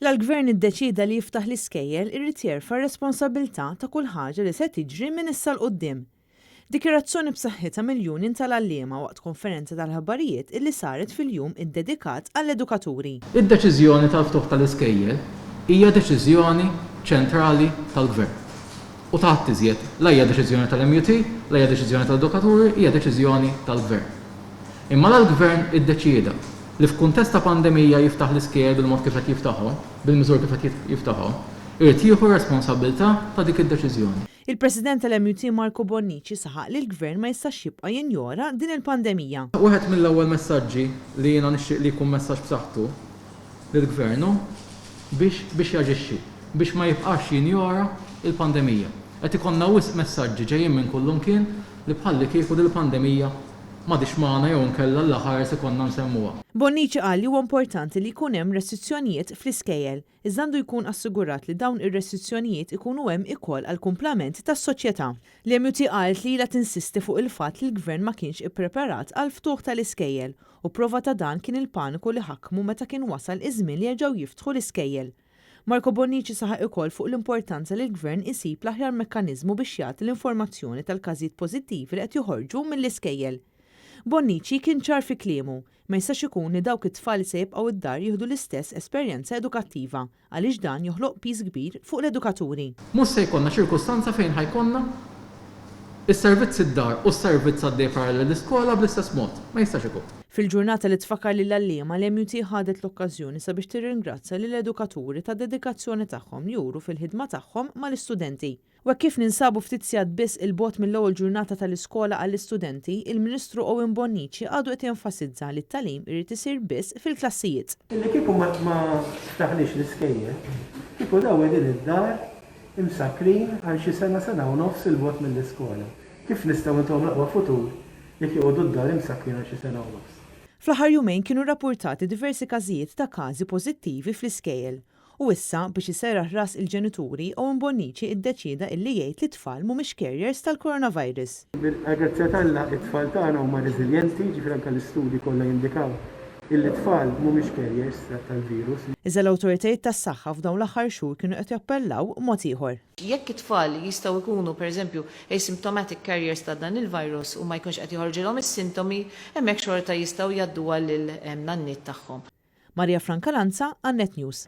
L-Gvern iddeċida li jiftaħ l-iskejjel irrid jerfa' r-responsabbiltà ta' kull ħaġa li se tiġri minn issa l-qudiem. Dikjarazzjoni b'saħħitha mill-Union tal-Għalliema waqt konferenza tal-ħabbarijiet illi saret fil-jum iddedikat għall-edukaturi. Id-deċiżjoni tal-ftuħ tal-iskejjel hija deċiżjoni ċentrali tal-Gvern. U taħt iżjed la hija deċiżjoni tal-MUT, la hija deċiżjoni tal-edukaturi, hija deċiżjoni tal-Gvern. Imma l-Gvern iddeċieda li f'kuntest ta' pandemija jiftaħ l-iskejjel bil-mod kif qed jiftaħhom, bil-miżur kif qed jiftaħhom, irid jieħu responsabbiltà ta' dik id-deċiżjoni. Il-President tal-MUT Marco Bonnici saħaq li l-Gvern ma jistax jibqa' jinjora din il-pandemija. Wieħed mill-ewwel messaġġi li jiena nixtieq li jkun messaġġ b'saħħtu lill-Gvernu biex jaġixxi, biex ma jibqax jinjora il-pandemija. Qed ikollna wisq messaġġi ġejjin minn kullimkien li bħalli kieku din il-pandemija m'għadix magħna jew nkella l-aħħar se konna nsemmuha. Bonnici qal li huwa importanti li jkun hemm restrizzjonijiet fl-iskejjel, iżda għandu jkun assigurat li dawn ir-restrizzjonijiet ikunu hemm ukoll għall kumplament tas-soċjetà. L-MUT qalt li ilha tinsisti fuq il-fatt li l-Gvern ma kienx ippreparat għal ftuħ tal-iskejjel u prova ta' dan kien il-paniku li ħakkmu meta kien wasal iż-żmien li jerġgħu jiftħu l-iskejjel. Marco Bonnici saħaq ukoll fuq l-importanza li l-Gvern isib l-aħjar mekkaniżmu biex jagħti l-informazzjoni tal-każijiet pożittivi li qed joħorġu mill-iskejjel. Bonnici kien ċar fi kliemu, ma jistax ikun li dawk it-tfal li se jibqgħu id-dar jieħdu l-istess esperjenza edukattiva għaliex dan joħloq piż kbir fuq l-edukaturi. Mhux se jkollna ċirkustanza fejn ħajkonna is-servizz id-dar u s-servizz għaddej parallel l-iskola bl-istess mod, ma jistax ikun. Fil-ġurnata li tfakkar lil Għalliema l-MUT ħadet l-okkażjoni sabiex tirringrazzja lill edukaturi tad dedikazzjoni tagħhom li juru fil-ħidma tagħhom mal-istudenti. Wa kif ninsabu ftit sigħat biss il-bogħod mill-ewwel ġurnata tal-iskola għall-istudenti, il-Ministru Owen Bonnici għadu qed jenfasizza li t-tagħlim irid isir biss fil-klassijiet. Illi kieku ma ftaħniex l-iskejjel, kieku daw qegħdin id-dar imsakrin għal xi sena u nofs il-bogħod mill-iskola. Kif nistgħu ntuhom aqwa futur jekk joqogħdu d-dar imsakrin għal xi sena u nofs. Fl-aħħar jumejn kienu rrappurtati diversi każijiet ta' każi pożittivi fl-iskejjel. U issa biex iserraħ ras il-ġenituri Owen Bonnici iddeċida illi jgħid li t-tfal mhumiex carriers tal-coronavirus. Bil-grazzja tagħna it-tfal tagħna huma reżiljenti, ġifier anke l-istudji kollha jindikaw illi t-tfal mhumiex carriers tal-virus. Iżda l-awtoritajiet tas-saħħa f'dawn l-aħħar xhur kienu qed jappellaw mod ieħor. Jekk it-tfal jistgħu jkunu pereżempju asymptomatic carriers ta' dan il-virus u ma jkunx qed joħorġilhom is-sintomi, hemmhekk xorta jistgħu jgħadduha lil nanniet tagħhom. Marja Franca Lanza, Annet News.